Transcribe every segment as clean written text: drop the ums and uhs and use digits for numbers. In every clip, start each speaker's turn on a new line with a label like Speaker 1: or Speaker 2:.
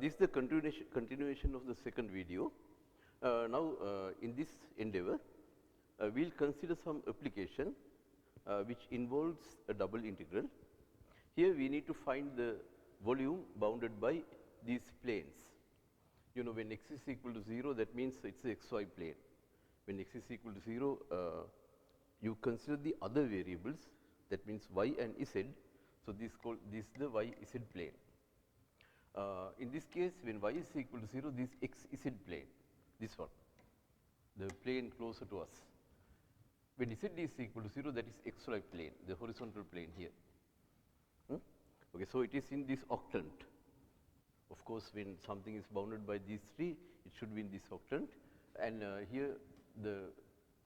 Speaker 1: This is the continuation of the second video. Now, in this endeavor, we will consider some application which involves a double integral. Here we need to find the volume bounded by these planes. You know, when x is equal to 0, that means it is the xy plane. When x is equal to 0, you consider the other variables, that means y and z. So, this is the y z plane. In this case, when y is equal to 0, this x z plane, this one, the plane closer to us. When z is equal to 0, that is xy plane, the horizontal plane here. Okay, so it is in this octant. Of course, when something is bounded by these three, it should be in this octant. And here the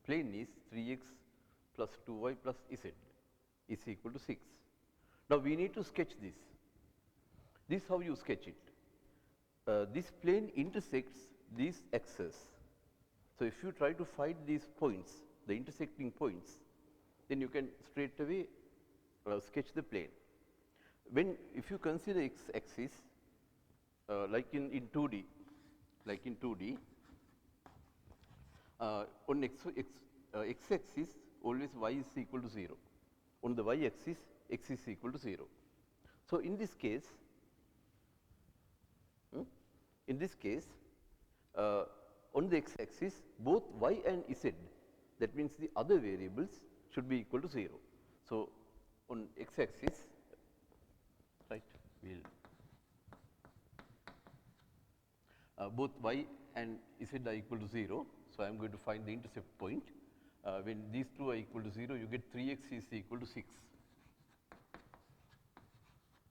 Speaker 1: plane is 3x plus 2y plus z is equal to 6. Now, we need to sketch this. This is how you sketch it. This plane intersects these axes. So, if you try to find these points, the intersecting points, then you can straight away sketch the plane. If you consider x axis like in 2D, on x axis always y is equal to 0, on the y axis x is equal to 0. So, in this case, on the x axis both y and z, that means the other variables should be equal to 0. So, on x axis, right, we will both y and z are equal to 0. So, I am going to find the intercept point. When these two are equal to 0, you get 3x is equal to 6,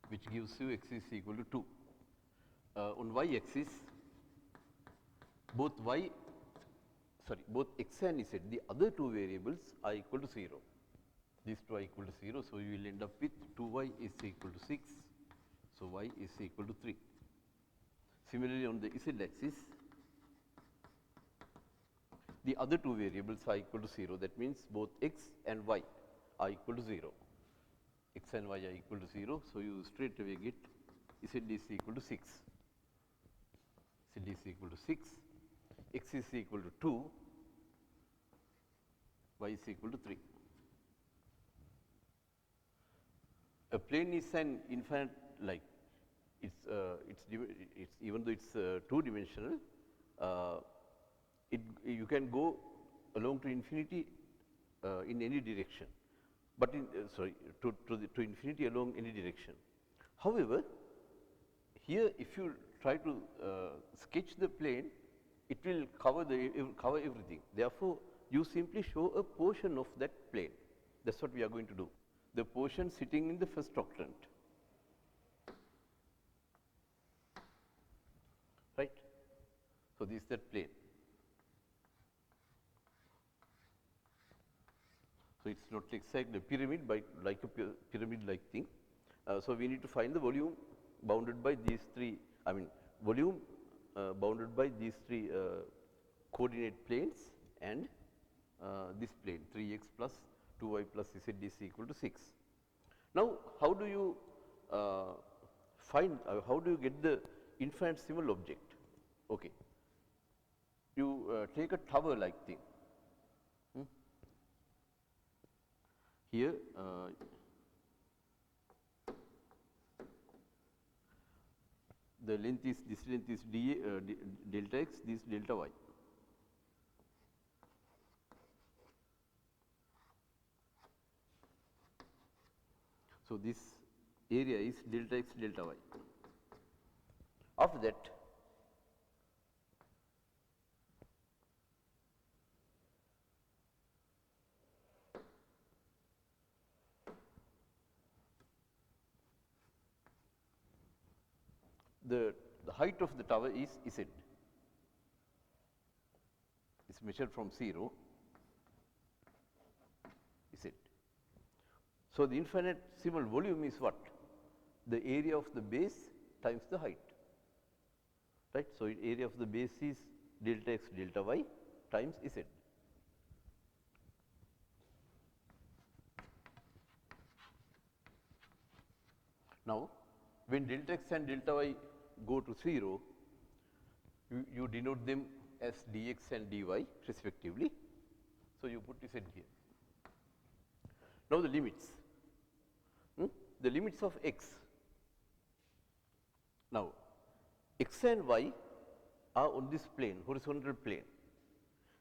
Speaker 1: which gives you x is equal to 2. On y axis, both x and z, the other two variables are equal to 0. These two are equal to 0. So, you will end up with 2y is equal to 6. So, y is equal to 3. Similarly, on the z axis, the other two variables are equal to 0. That means, both x and y are equal to 0. X and y are equal to 0. So, you straight away get z is equal to 6. Z is equal to 6, x is equal to 2, y is equal to 3. A plane is an infinite, like it's even though it's two dimensional, you can go along to infinity in any direction, but to infinity along any direction. However, here if you try to sketch the plane, it will cover everything. Therefore, you simply show a portion of that plane. That's what we are going to do. The portion sitting in the first octant, right? So, this is that plane. So, it is not exactly a pyramid, but like a pyramid like thing. So, we need to find the volume bounded by these three, volume bounded by these three coordinate planes and this plane 3x plus 2y plus z is equal to 6. Now, how do you how do you get the infinitesimal object? Okay. You take a tower like thing. Here, the length is, this length is delta x, this delta y. So, this area is delta x, delta y. After that, the height of the tower is z. It's measured from 0, z. So, the infinitesimal volume is what? The area of the base times the height, right. So, area of the base is delta x delta y times z. Now, when delta x and delta y go to 0, you denote them as dx and dy respectively. So, you put z here. Now, the limits. The limits of x. Now, x and y are on this plane, horizontal plane.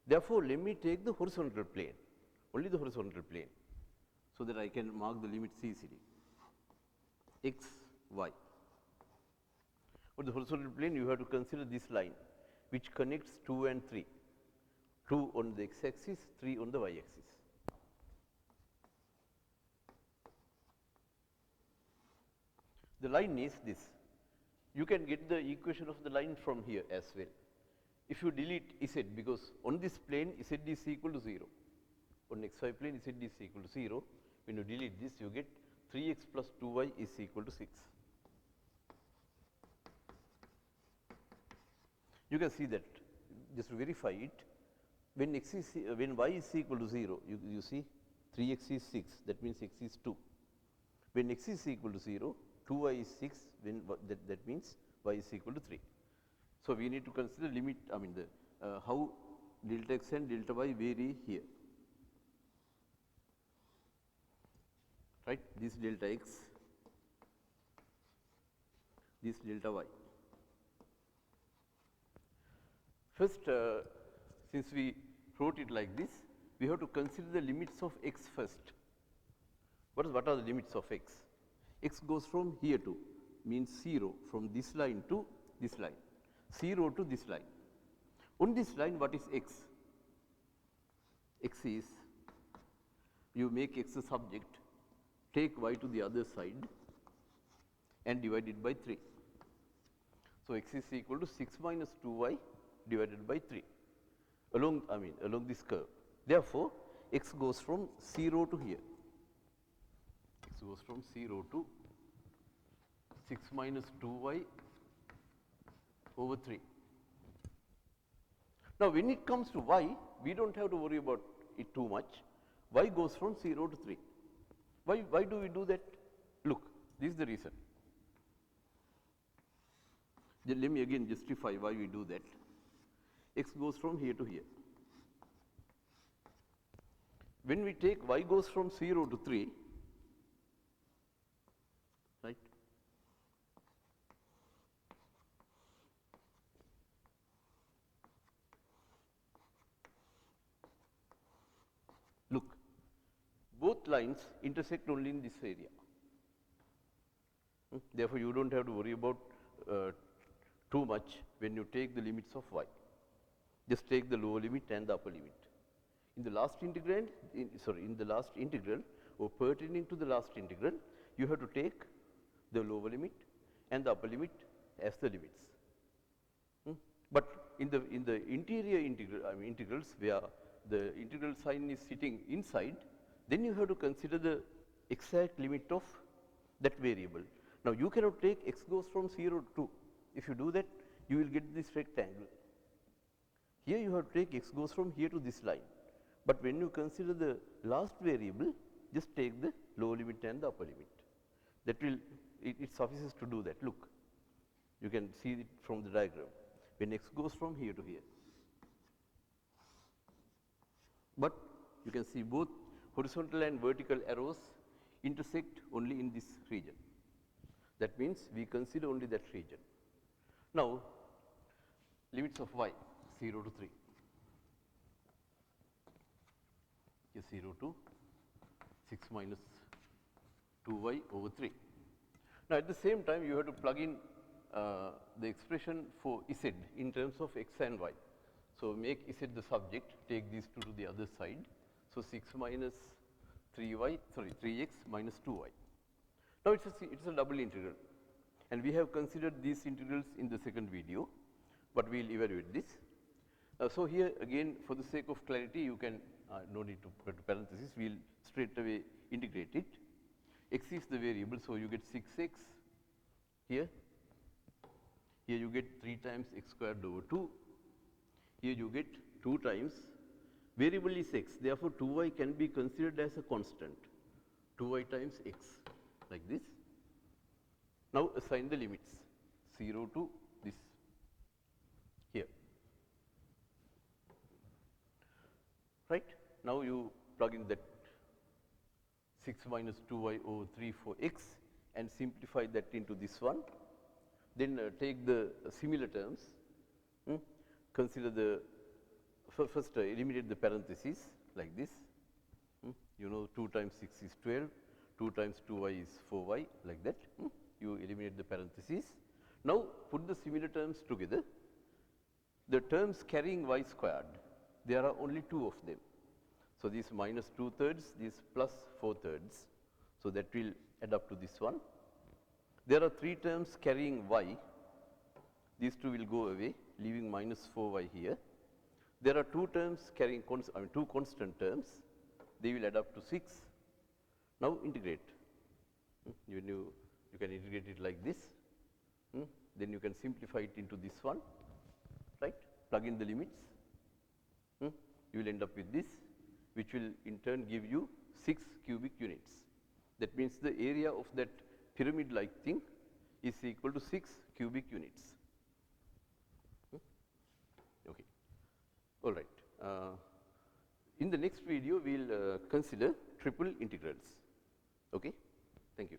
Speaker 1: Therefore, let me take the horizontal plane, only the horizontal plane, so that I can mark the limits easily. X, y. On the horizontal plane, you have to consider this line, which connects 2 and 3, 2 on the x axis, 3 on the y axis. The line is this. You can get the equation of the line from here as well. If you delete z, because on this plane z is equal to 0, on xy plane z is equal to 0, when you delete this you get 3x plus 2y is equal to 6. You can see that, just to verify it, when y is equal to 0, you see 3x is 6, that means x is 2. When x is equal to 0, 2y is 6, when that means y is equal to 3. So, we need to consider limit, how delta x and delta y vary here, right. This delta x, this delta y. First, since we wrote it like this, we have to consider the limits of x first. What are the limits of x? X goes from here to, means 0, from this line to this line, 0 to this line. On this line, what is x? X is, you make x a subject, take y to the other side and divide it by 3. So, x is equal to 6 minus 2y divided by 3 along this curve. Therefore, x goes from 0 to here. X goes from 0 to 6 minus 2y over 3. Now, when it comes to y, we do not have to worry about it too much. Y goes from 0 to 3. Why do we do that? Look, this is the reason. Then let me again justify why we do that. X goes from here to here. When we take y goes from 0 to 3, right, look, both lines intersect only in this area. Therefore, you do not have to worry about too much when you take the limits of y. Just take the lower limit and the upper limit. In the last integrand, in the last integral or pertaining to the last integral, you have to take the lower limit and the upper limit as the limits. But in the interior integrals where the integral sign is sitting inside, then you have to consider the exact limit of that variable. Now, you cannot take x goes from 0 to 2. If you do that, you will get this rectangle. Here you have to take x goes from here to this line. But when you consider the last variable, just take the lower limit and the upper limit. That will, it suffices to do that. Look, you can see it from the diagram. When x goes from here to here. But you can see both horizontal and vertical arrows intersect only in this region. That means we consider only that region. Now, limits of y 0 to 3 is 0 to 6 minus 2y over 3. Now, at the same time you have to plug in the expression for z in terms of x and y. So, make z the subject, take these two to the other side. So, 6 minus 3x minus 2y. Now, it is a double integral, and we have considered these integrals in the second video, but we will evaluate this. So, here again for the sake of clarity, you can no need to put parenthesis, we will straight away integrate it. X is the variable, so you get 6x here. Here you get 3 times x squared over 2. Here you get 2 times, variable is x, therefore 2y can be considered as a constant, 2y times x, like this. Now, assign the limits. 0 to this here, right. Now you plug in that 6 minus 2y over 3 for x and simplify that into this one. Then take the similar terms, consider the first eliminate the parentheses like this. You know 2 times 6 is 12, 2 times 2y is 4y like that. You eliminate the parentheses. Now put the similar terms together. The terms carrying y squared, there are only 2 of them. So this minus 2/3, this plus 4/3. So that will add up to this one. There are 3 terms carrying y. These 2 will go away, leaving minus 4y here. There are 2 terms carrying 2 constant terms. They will add up to 6. Now integrate. You can integrate it like this. Then you can simplify it into this one, right? Plug in the limits. You will end up with this, which will in turn give you 6 cubic units. That means the area of that pyramid like thing is equal to 6 cubic units. Okay. All right. In the next video, we will consider triple integrals. Okay. Thank you.